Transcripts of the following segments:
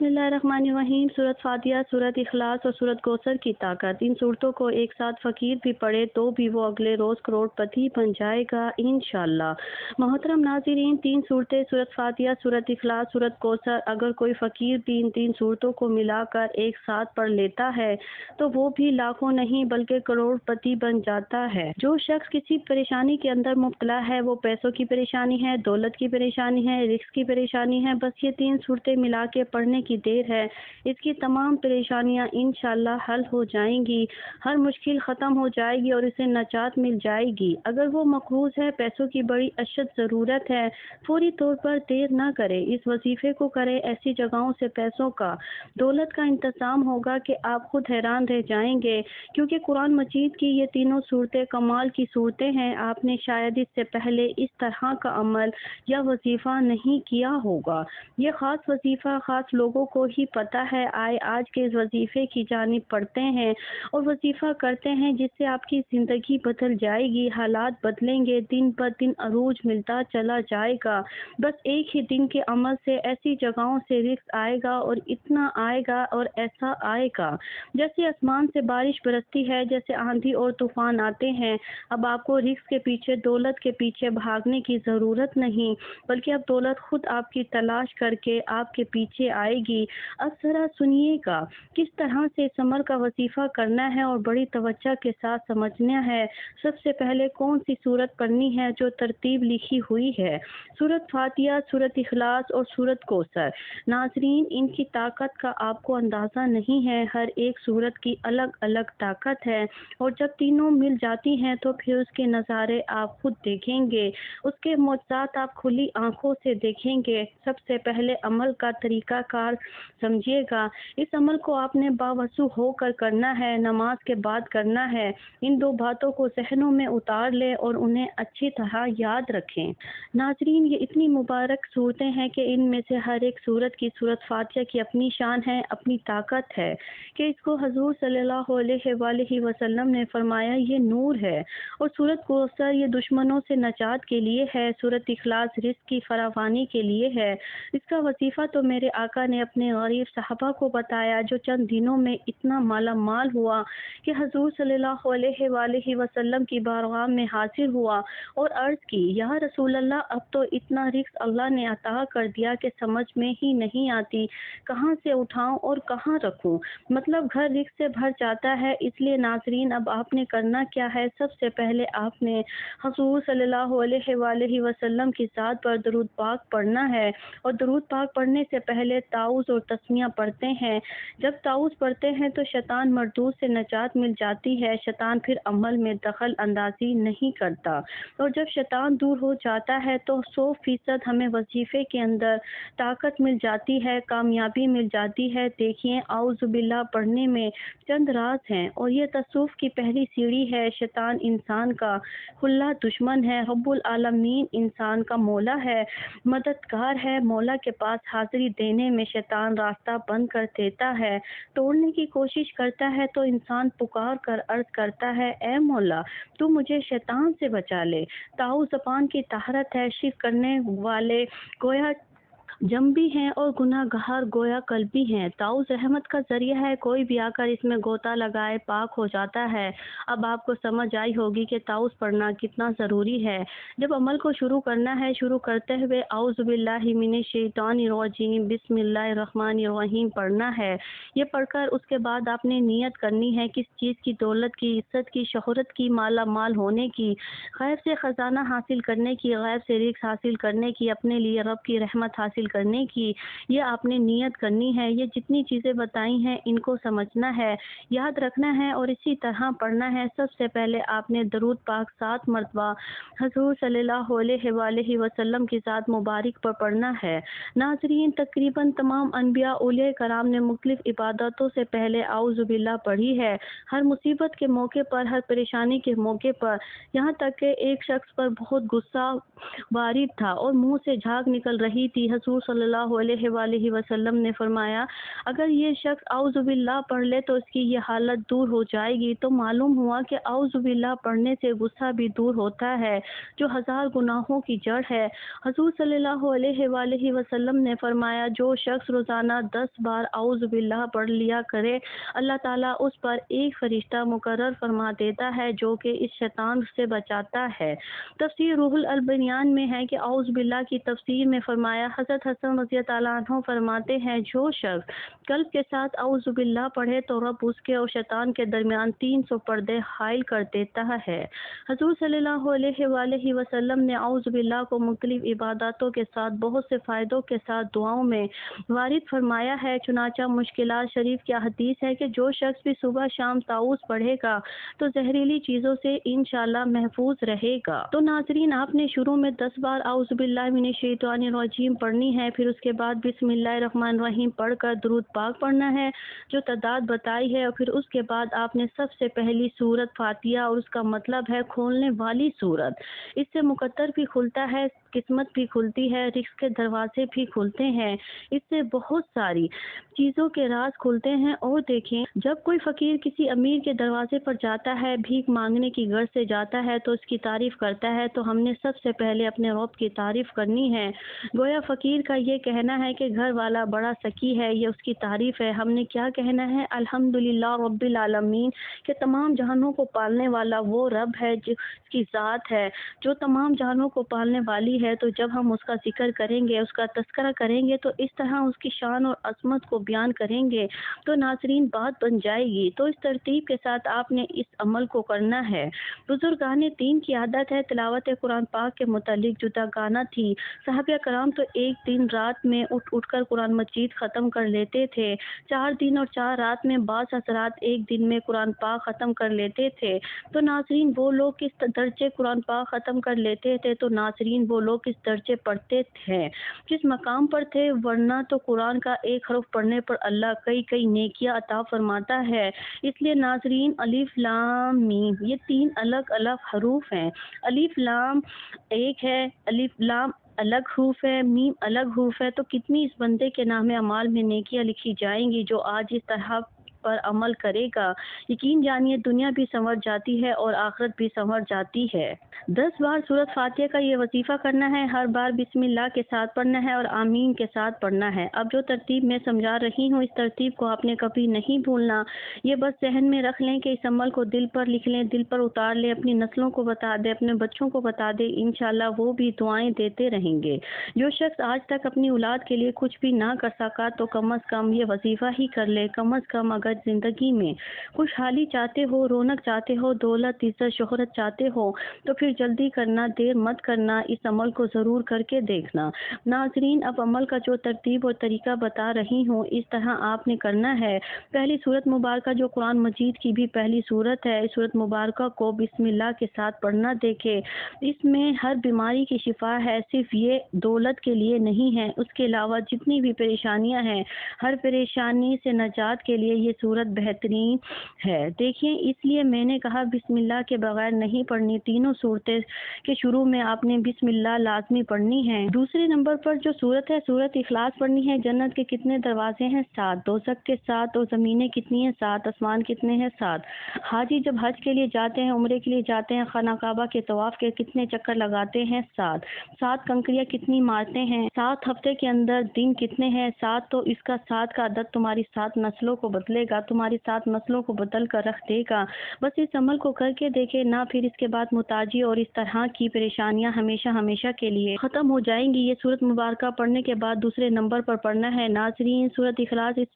بسم اللہ الرحمن الرحیم۔ سورۃ فاتحہ، سورۃ اخلاص اور سورۃ کوثر کی طاقت۔ ان صورتوں کو ایک ساتھ فقیر بھی پڑھے تو بھی وہ اگلے روز کروڑ پتی بن جائے گا انشاءاللہ۔ محترم ناظرین، 3 صورتیں سورۃ فاتحہ، سورۃ اخلاص، سورۃ کوثر، اگر کوئی فقیر بھی ان 3 صورتوں کو ملا کر ایک ساتھ پڑھ لیتا ہے تو وہ بھی لاکھوں نہیں بلکہ کروڑ پتی بن جاتا ہے۔ جو شخص کسی پریشانی کے اندر مبتلا ہے، وہ پیسوں کی پریشانی ہے، دولت کی پریشانی ہے، رزق کی پریشانی ہے، بس یہ 3 صورتیں ملا کے پڑھنے کی دیر ہے، اس کی تمام پریشانیاں انشاءاللہ حل ہو جائیں گی، ہر مشکل ختم ہو جائے گی اور اسے نجات مل جائے گی۔ اگر وہ مقروض ہے، پیسوں کی بڑی اشد ضرورت ہے، فوری طور پر دیر نہ کرے، اس وظیفے کو کرے۔ ایسی جگہوں سے پیسوں کا، دولت کا انتظام ہوگا کہ آپ خود حیران رہ جائیں گے، کیونکہ قرآن مجید کی یہ تینوں صورتیں کمال کی صورتیں ہیں۔ آپ نے شاید اس سے پہلے اس طرح کا عمل یا وظیفہ نہیں کیا ہوگا۔ یہ خاص وظیفہ خاص لوگوں کو ہی پتہ ہے۔ آج کے اس وظیفے کی جانب پڑھتے ہیں اور وظیفہ کرتے ہیں جس سے آپ کی زندگی بدل جائے گی، حالات بدلیں گے، دن پر دن عروج ملتا چلا جائے گا۔ بس ایک ہی دن کے عمل سے ایسی جگہوں سے رزق آئے گا اور اتنا آئے گا اور ایسا آئے گا جیسے آسمان سے بارش برستی ہے، جیسے آندھی اور طوفان آتے ہیں۔ اب آپ کو رزق کے پیچھے، دولت کے پیچھے بھاگنے کی ضرورت نہیں، بلکہ اب دولت خود آپ کی تلاش کر کے آپ کے پیچھے آئے گی۔ اب ذرا سنیے گا کس طرح سے اس عمل کا وظیفہ کرنا ہے اور بڑی توجہ کے ساتھ سمجھنا ہے۔ سب سے پہلے کون سی صورت پڑھنی ہے جو ترتیب لکھی ہوئی ہے؟ سورۃ فاتحہ، سورۃ اخلاص اور سورۃ کوثر۔ ناظرین، ان کی طاقت کا آپ کو اندازہ نہیں ہے، ہر ایک صورت کی الگ الگ طاقت ہے، اور جب تینوں مل جاتی ہیں تو پھر اس کے نظارے آپ خود دیکھیں گے، اس کے معجزات آپ کھلی آنکھوں سے دیکھیں گے۔ سب سے پہلے عمل کا طریقہ کار سمجھیے گا۔ اس عمل کو آپ نے باوضو ہو کر کرنا ہے، نماز کے بعد کرنا ہے۔ ان 2 باتوں کو ذہنوں میں اتار لیں اور انہیں اچھی طرح یاد رکھیں۔ ناظرین، یہ اتنی مبارک صورتیں ہیں کہ ان میں سے ہر ایک صورت کی، سورۃ فاتحہ کی اپنی شان ہے، اپنی طاقت ہے کہ اس کو حضور صلی اللہ علیہ وآلہ وسلم نے فرمایا یہ نور ہے، اور سورۃ کوثر یہ دشمنوں سے نجات کے لیے ہے، سورۃ اخلاص رزق کی فراوانی کے لیے ہے۔ اس کا وظیفہ تو میرے آقا نے اپنے غریب صحابہ کو بتایا، جو چند دنوں میں اتنا مالا مال ہوا کہ حضور صلی اللہ علیہ وآلہ وسلم کی بارگاہ میں حاضر ہوا اور عرض کی، یا رسول اللہ، اب تو اتنا رزق اللہ نے عطا کر دیا کہ سمجھ میں ہی نہیں آتی کہاں سے اٹھاؤں اور کہاں رکھوں، مطلب گھر رزق سے بھر جاتا ہے۔ اس لیے ناظرین، اب آپ نے کرنا کیا ہے؟ سب سے پہلے آپ نے حضور صلی اللہ علیہ وآلہ وسلم کی ذات پر درود پاک پڑھنا ہے، اور درود پاک پڑھنے سے پہلے تعوذ اور تسمیہ پڑھتے ہیں۔ جب تعوذ پڑھتے ہیں تو شیطان مردود سے نجات مل جاتی ہے، شیطان پھر عمل میں دخل اندازی نہیں کرتا، اور جب شیطان دور ہو جاتا ہے تو 100% ہمیں وظیفے کے اندر طاقت مل جاتی ہے، کامیابی مل جاتی ہے۔ دیکھیے، اعوذ باللہ پڑھنے میں چند راز ہیں، اور یہ تصوف کی پہلی سیڑھی ہے۔ شیطان انسان کا کھلا دشمن ہے، رب العالمین انسان کا مولا ہے، مددگار ہے۔ مولا کے پاس حاضری دینے میں شیطان راستہ بند کر دیتا ہے، توڑنے کی کوشش کرتا ہے تو انسان پکار کر عرض کرتا ہے، اے مولا، تو مجھے شیطان سے بچا لے۔ تعوذ زبان کی طہارت ہے، شرک کرنے والے گویا جم بھی ہیں اور گناہ گار گویا قلبی ہیں۔ تعوذ رحمت کا ذریعہ ہے، کوئی بھی آ کر اس میں غوطہ لگائے پاک ہو جاتا ہے۔ اب آپ کو سمجھ آئی ہوگی کہ تعوذ پڑھنا کتنا ضروری ہے۔ جب عمل کو شروع کرنا ہے، شروع کرتے ہوئے اعوذ باللہ من الشیطان الرجیم بسم اللہ الرحمن الرحیم پڑھنا ہے۔ یہ پڑھ کر اس کے بعد آپ نے نیت کرنی ہے، کس چیز کی؟ دولت کی، عزت کی، شہرت کی، مالا مال ہونے کی، غیب سے خزانہ حاصل کرنے کی، غیب سے رزق حاصل کرنے کی، اپنے لیے رب کی رحمت حاصل کرنے کی۔ یہ آپ نے نیت کرنی ہے۔ یہ جتنی چیزیں بتائی ہیں ان کو سمجھنا ہے، یاد رکھنا ہے اور اسی طرح پڑھنا ہے۔ سب سے پہلے آپ نے درود پاک 7 مرتبہ حضور صلی اللہ علیہ وآلہ وسلم کی ذات مبارک پر پڑھنا ہے۔ ناظرین، تقریباً تمام انبیاء اولیاء کرام نے مختلف عبادتوں سے پہلے اعوذ باللہ پڑھی ہے، ہر مصیبت کے موقع پر، ہر پریشانی کے موقع پر۔ یہاں تک کہ ایک شخص پر بہت غصہ وارد تھا اور منہ سے جھاگ نکل رہی تھی، حضور حضور صلی اللہ علیہ وآلہ وسلم نے فرمایا اگر یہ شخص اعوذ باللہ پڑھ لے تو اس کی یہ حالت دور ہو جائے گی۔ تو معلوم ہوا کہ اعوذ باللہ پڑھنے سے غصہ بھی دور ہوتا ہے جو 1000 گناہوں کی جڑ ہے۔ حضور صلی اللہ علیہ وآلہ وسلم نے فرمایا جو شخص روزانہ 10 بار اعوذ باللہ پڑھ لیا کرے اللہ تعالیٰ اس پر ایک فرشتہ مقرر فرما دیتا ہے جو کہ اس شیطان سے بچاتا ہے۔ تفسیر روح البیان میں ہے کہ اعوذ باللہ کی تفسیر میں فرمایا حضرت حسن رضی اللہ عنہ فرماتے ہیں جو شخص قلب کے ساتھ اعوذ باللہ پڑھے تو رب اس کے اور شیطان کے درمیان 300 پردے حائل کر دیتا ہے۔ حضور صلی اللہ علیہ وآلہ وسلم نے اعوذ باللہ کو مختلف عباداتوں کے ساتھ بہت سے فائدوں کے ساتھ دعاؤں میں وارد فرمایا ہے۔ چنانچہ مشکلات شریف کی حدیث ہے کہ جو شخص بھی صبح شام تعوذ پڑھے گا تو زہریلی چیزوں سے انشاءاللہ محفوظ رہے گا۔ تو ناظرین آپ نے شروع میں 10 بار اعوذ باللہ من الشیطان الرجیم پڑھنی ہے، پھر اس کے بعد بسم اللہ الرحمن الرحیم پڑھ کر درود پاک پڑھنا ہے جو تعداد بتائی ہے، اور پھر اس کے بعد آپ نے سب سے پہلی سورت فاتحہ اور اس کا مطلب ہے کھولنے والی سورت۔ اس سے مقدر بھی کھلتا ہے، قسمت بھی کھلتی ہے، رزق کے دروازے بھی کھلتے ہیں، اس سے بہت ساری چیزوں کے راز کھلتے ہیں۔ اور دیکھیں جب کوئی فقیر کسی امیر کے دروازے پر جاتا ہے بھیک مانگنے کی غرض سے جاتا ہے تو اس کی تعریف کرتا ہے، تو ہم نے سب سے پہلے اپنے رب کی تعریف کرنی ہے۔ گویا فقیر کا یہ کہنا ہے کہ گھر والا بڑا سکی ہے، یہ اس کی تعریف ہے۔ ہم نے کیا کہنا ہے؟ الحمدللہ رب العالمین، کہ تمام جہانوں کو پالنے والا وہ رب ہے جس کی ذات ہے جو تمام جہانوں کو پالنے والی ہے۔ تو جب ہم اس کا ذکر کریں گے، اس کا تذکرہ کریں گے، تو اس طرح اس کی شان اور عظمت کو بیان کریں گے تو ناظرین بات بن جائے گی۔ تو اس ترتیب کے ساتھ آپ نے اس عمل کو کرنا ہے۔ بزرگان دین کی عادت ہے تلاوت قرآن پاک کے متعلق جدا گانا تھی۔ صحابہ کرام تو ایک دن رات میں اٹھ کر قرآن مجید ختم کر لیتے تھے، 4 دن اور 4 رات میں بعض حضرات ایک دن میں قرآن پاک ختم کر لیتے تھے۔ تو ناظرین وہ لوگ کس درجے قرآن پاک ختم کر لیتے تھے؟ تو ناظرین وہ لوگ کس درجے پڑھتے تھے، کس مقام پر تھے؟ ورنہ تو قرآن کا ایک حرف پڑھنے پر اللہ کئی نیکیاں عطا فرماتا ہے۔ اس لیے ناظرین الف لام میم یہ 3 الگ الگ حروف ہیں۔ الف لام ایک ہے، الف لام الگ حروف ہے، میم الگ حروف ہے، تو کتنی اس بندے کے نام اعمال میں نیکیاں لکھی جائیں گی جو آج اس طرح پر عمل کرے گا۔ یقین جانیے دنیا بھی سنور جاتی ہے اور آخرت بھی سنور جاتی ہے۔ 10 بار سورت فاتحہ کا یہ وظیفہ کرنا ہے، ہر بار بسم اللہ کے ساتھ پڑھنا ہے اور آمین کے ساتھ پڑھنا ہے۔ اب جو ترتیب میں سمجھا رہی ہوں اس ترتیب کو آپ نے کبھی نہیں بھولنا، یہ بس ذہن میں رکھ لیں کہ اس عمل کو دل پر لکھ لیں، دل پر اتار لیں، اپنی نسلوں کو بتا دیں، اپنے بچوں کو بتا دیں، انشاءاللہ وہ بھی دعائیں دیتے رہیں گے۔ جو شخص آج تک اپنی اولاد کے لیے کچھ بھی نہ کر سکا تو کم از کم یہ وظیفہ ہی کر لے۔ کم از کم اگر زندگی میں خوشحالی چاہتے ہو، رونق چاہتے ہو، دولت عزت شہرت چاہتے ہو تو پھر جلدی کرنا، دیر مت کرنا، اس عمل کو ضرور کر کے دیکھنا۔ ناظرین اب عمل کا جو ترتیب اور طریقہ بتا رہی ہوں اس طرح آپ نے کرنا ہے۔ پہلی سورت مبارکہ جو قرآن مجید کی بھی پہلی سورت ہے، اس سورت مبارکہ کو بسم اللہ کے ساتھ پڑھنا دیکھے۔ اس میں ہر بیماری کی شفا ہے، صرف یہ دولت کے لیے نہیں ہے، اس کے علاوہ جتنی بھی پریشانیاں ہیں ہر پریشانی سے نجات کے لیے یہ سورت بہترین ہے۔ دیکھیں اس لیے میں نے کہا بسم اللہ کے بغیر نہیں پڑھنی۔ تینوں صورتیں کے شروع میں آپ نے بسم اللہ لازمی پڑھنی ہے۔ دوسرے نمبر پر جو سورت ہے سورت اخلاص پڑھنی ہے۔ جنت کے کتنے دروازے ہیں؟ 7۔ دوزخ کے 7، اور زمینیں کتنی ہیں؟ 7۔ آسمان کتنے ہیں؟ 7۔ حاجی جب حج کے لیے جاتے ہیں، عمرے کے لیے جاتے ہیں، خانہ کعبہ کے طواف کے کتنے چکر لگاتے ہیں؟ 7۔ 7 کنکریاں کتنی مارتے ہیں؟ 7 ہفتے کے اندر دن کتنے ہیں؟ 7۔ تو اس کا 7 کا عدد تمہاری 7 نسلوں کو بدلے گا، تمہاری 7 نسلوں کو بدل کر رکھ دے گا۔ بس اس عمل کو کر کے دیکھے نہ، پھر اس کے بعد محتاجی اور اس طرح کی پریشانیاں ہمیشہ ہمیشہ کے لیے ختم ہو جائیں گی۔ یہ سورت مبارکہ پڑھنے کے بعد دوسرے نمبر پر پڑھنا ہے ناظرین سورت اخلاص، اس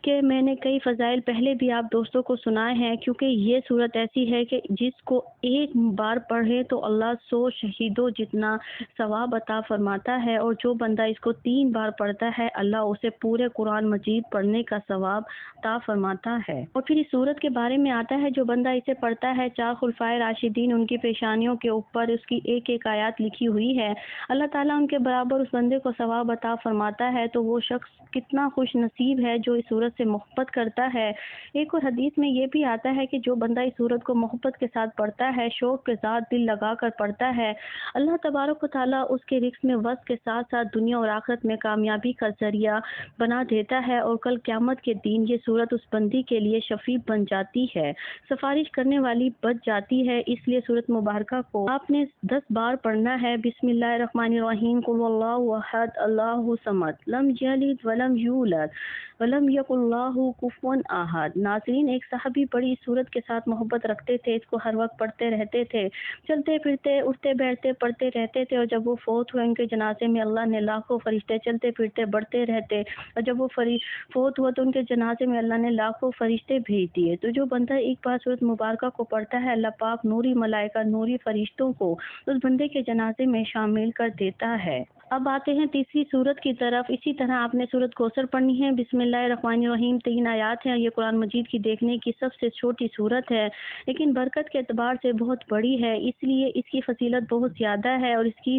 کے میں نے کئی فضائل پہلے بھی آپ دوستوں کو سنائے ہیں، کیونکہ یہ سورت ایسی ہے کہ جس کو ایک بار پڑھے تو اللہ 100 شہیدوں جتنا ثواب عطا فرماتا ہے، اور جو بندہ اس کو 3 بار پڑھتا ہے اللہ اسے پورے قرآن مجید پڑھنے کا ثواب عطا فرماتا ہے۔ فرماتا ہے۔ اور پھر اس صورت کے بارے میں آتا ہے جو بندہ اسے پڑھتا ہے، 4 خلفائے راشدین ان کی پیشانیوں کے اوپر اس کی ایک ایک آیات لکھی ہوئی ہے، اللہ تعالیٰ ان کے برابر اس بندے کو ثواب عطا فرماتا ہے۔ تو وہ شخص کتنا خوش نصیب ہے جو اس صورت سے محبت کرتا ہے۔ ایک اور حدیث میں یہ بھی آتا ہے کہ جو بندہ اس صورت کو محبت کے ساتھ پڑھتا ہے، شوق کے ساتھ دل لگا کر پڑھتا ہے، اللہ تبارک و تعالیٰ اس کے رزق میں وسع کے ساتھ ساتھ دنیا اور آخرت میں کامیابی کا ذریعہ بنا دیتا ہے، اور کل قیامت کے دن یہ صورت اس بندی کے لیے شفیع بن جاتی ہے، سفارش کرنے والی بن جاتی ہے۔ اس لیے صورت مبارکہ کو آپ نے 10 بار پڑھنا ہے۔ بسم اللہ الرحمن الرحیم، قل اللہ احد اللہ الصمد لم یلد ولم یولد ولم یکن لہ کفوا احد۔ ناظرین، ایک صحابی بڑی اس صورت کے ساتھ محبت رکھتے تھے، اس کو ہر وقت پڑھتے رہتے تھے، چلتے پھرتے اٹھتے بیٹھتے پڑھتے رہتے تھے، اور جب وہ فوت ہوئے ان کے جنازے میں اللہ نے لاکھوں فرشتے چلتے پھرتے بڑھتے رہتے، اور جب وہ فوت ہوا تو ان کے جنازے میں اللہ نے لاکھوں فرشتے بھیج دیے۔ تو جو بندہ ایک بار صورت مبارکہ کو پڑھتا ہے، اللہ پاک نوری ملائکہ نوری فرشتوں کو اس بندے کے جنازے میں شامل کر دیتا ہے۔ اب آتے ہیں تیسری صورت کی طرف۔ اسی طرح آپ نے صورت کوثر پڑھنی ہے۔ بسم اللہ الرحمن الرحیم 3 آیات ہیں، یہ قرآن مجید کی دیکھنے کی سب سے چھوٹی صورت ہے، لیکن برکت کے اعتبار سے بہت بڑی ہے، اس لیے اس کی فضیلت بہت زیادہ ہے اور اس کی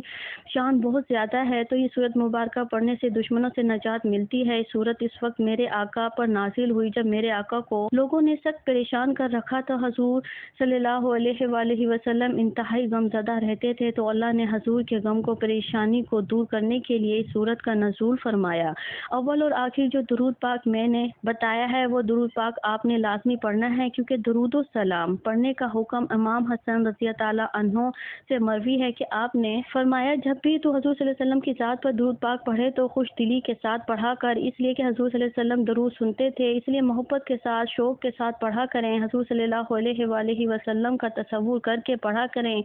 شان بہت زیادہ ہے۔ تو یہ صورت مبارکہ پڑھنے سے دشمنوں سے نجات ملتی ہے۔ یہ صورت اس وقت میرے آقا پر نازل ہوئی جب میرے آقا کو لوگوں نے سخت پریشان کر رکھا تھا۔ حضور صلی اللہ علیہ وآلہ وسلم انتہائی غم زدہ رہتے تھے، تو اللہ نے حضور کے غم کو، پریشانی کو دور کرنے کے لیے اس صورت کا نزول فرمایا۔ اول اور آخر جو درود پاک میں نے بتایا ہے وہ درود پاک آپ نے لازمی پڑھنا ہے، کیونکہ درود و سلام پڑھنے کا حکم امام حسن رضی تعالیٰ عنہ سے مروی ہے کہ آپ نے فرمایا جب بھی تو حضور صلی اللہ علیہ وسلم کی ذات پر درود پاک پڑھے تو خوش دلی کے ساتھ پڑھا کر، اس لیے کہ حضور صلی اللہ علیہ وسلم درود سنتے تھے، اس لیے محبت کے ساتھ شوق کے ساتھ پڑھا کریں، حضور صلی اللہ علیہ وآلہ وسلم کا تصور کر کے پڑھا کریں۔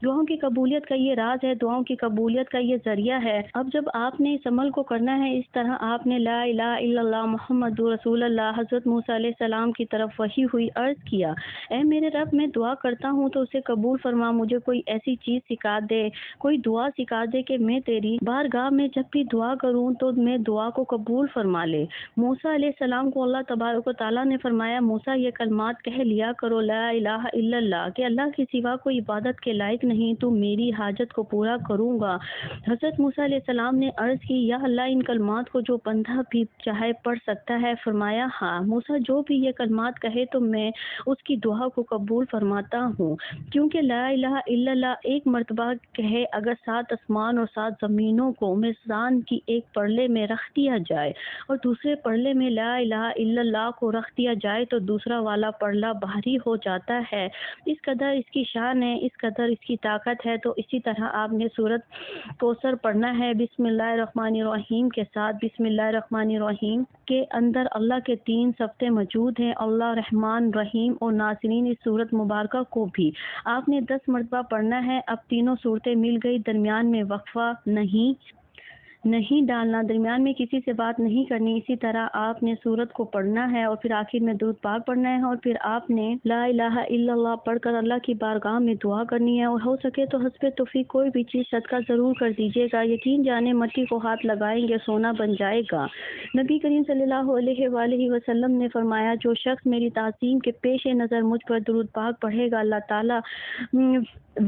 دعاؤں کی قبولیت کا یہ راز ہے، دعاؤں کی قبولیت کا یہ ذریعہ ہے۔ اب جب آپ نے اس عمل کو کرنا ہے، اس طرح آپ نے لا الہ الا اللہ محمد رسول اللہ حضرت موسیٰ علیہ السلام کی طرف وحی ہوئی، عرض کیا اے میرے رب، میں دعا کرتا ہوں تو اسے قبول فرما، مجھے کوئی ایسی چیز سکھا دے، کوئی دعا سکھا دے کہ میں تیری بارگاہ میں جب بھی دعا کروں تو میں دعا کو قبول فرما لے۔ موسیٰ علیہ السلام کو اللہ تبارک و تعالیٰ نے فرمایا موسیٰ یہ کلمات کہہ لیا کرو، لا الہ الا اللہ، کہ اللہ کے سوا کوئی عبادت کے لائق نہیں، تو میری حاجت کو پورا کروں گا۔ حضرت موسیٰ علیہ السلام نے عرض کی یا اللہ ان کلمات کو جو بندہ بھی چاہے پڑھ سکتا ہے؟ فرمایا ہاں۔ موسیٰ جو بھی یہ کلمات کہے تو میں اس کی دعا کو قبول فرماتا ہوں، کیونکہ لا الہ الا اللہ ایک مرتبہ کہے اگر 7 آسمان اور 7 زمینوں کو میزان کی ایک پرلے میں رکھ دیا جائے اور دوسرے پرلے میں لا الہ الا اللہ کو رکھ دیا جائے تو دوسرا والا پرلا بھاری ہو جاتا ہے۔ اس قدر اس کی شان ہے، اس قدر اس کی طاقت ہے۔ تو اسی طرح آپ نے سورت کوثر پڑھنا ہے بسم اللہ الرحمن الرحیم کے ساتھ۔ بسم اللہ الرحمن الرحیم کے اندر اللہ کے 3 صفتے موجود ہیں، اللہ، رحمان، رحیم۔ اور ناظرین اس صورت مبارکہ کو بھی آپ نے 10 مرتبہ پڑھنا ہے۔ اب تینوں صورتیں مل گئی، درمیان میں وقفہ نہیں ڈالنا، درمیان میں کسی سے بات نہیں کرنی۔ اسی طرح آپ نے سورت کو پڑھنا ہے اور پھر آخر میں درود پاک پڑھنا ہے، اور پھر آپ نے لا الہ الا اللہ پڑھ کر اللہ کی بارگاہ میں دعا کرنی ہے، اور ہو سکے تو حسب توفیق کوئی بھی چیز صدقہ ضرور کر دیجیے گا، یقین جانے مٹی کو ہاتھ لگائیں گے سونا بن جائے گا۔ نبی کریم صلی اللہ علیہ وآلہ وسلم نے فرمایا جو شخص میری تعظیم کے پیش نظر مجھ پر درود پاک پڑھے گا، اللہ تعالیٰ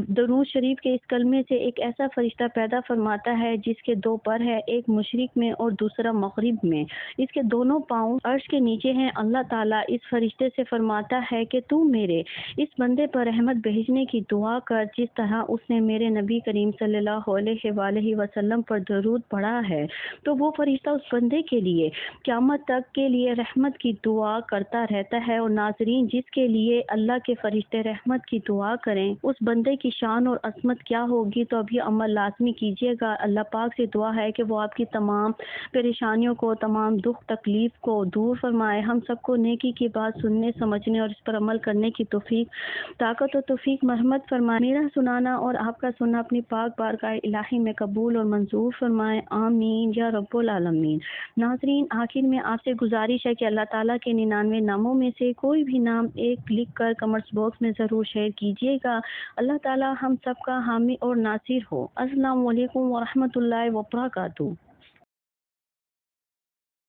درود شریف کے اس کلمے سے ایک ایسا فرشتہ پیدا فرماتا ہے جس کے 2 پر ہے، ایک مشرق میں اور دوسرا مغرب میں، اس کے دونوں پاؤں عرش کے نیچے ہیں۔ اللہ تعالیٰ اس فرشتے سے فرماتا ہے کہ تو میرے اس بندے پر رحمت بھیجنے کی دعا کر جس طرح اس نے میرے نبی کریم صلی اللہ علیہ وآلہ وسلم پر درود پڑھا ہے۔ تو وہ فرشتہ اس بندے کے لیے قیامت تک کے لیے رحمت کی دعا کرتا رہتا ہے۔ اور ناظرین جس کے لیے اللہ کے فرشتے رحمت کی دعا کریں اس بندے کی شان اور عظمت کیا ہوگی۔ تو اب یہ عمل لازمی کیجیے گا۔ اللہ پاک سے دعا ہے کہ وہ آپ کی تمام پریشانیوں کو، تمام دکھ تکلیف کو دور فرمائے۔ ہم سب کو نیکی کی بات سننے، سمجھنے اور اس پر عمل کرنے کی توفیق، طاقت و توفیق مرحمت فرمائے۔ میرا سنانا اور آپ کا سننا اپنی پاک بارگاہ الہی میں قبول اور منظور فرمائے، آمین یا رب العالمین۔ ناظرین آخر میں آپ سے گزارش ہے کہ اللہ تعالیٰ کے 99 ناموں میں سے کوئی بھی نام ایک لکھ کر کمنٹس باکس میں ضرور شیئر کیجیے گا۔ اللہ تعالیٰ ہم سب کا حامی اور ناصر ہو۔ السلام علیکم ورحمۃ اللہ وبرکاتہ۔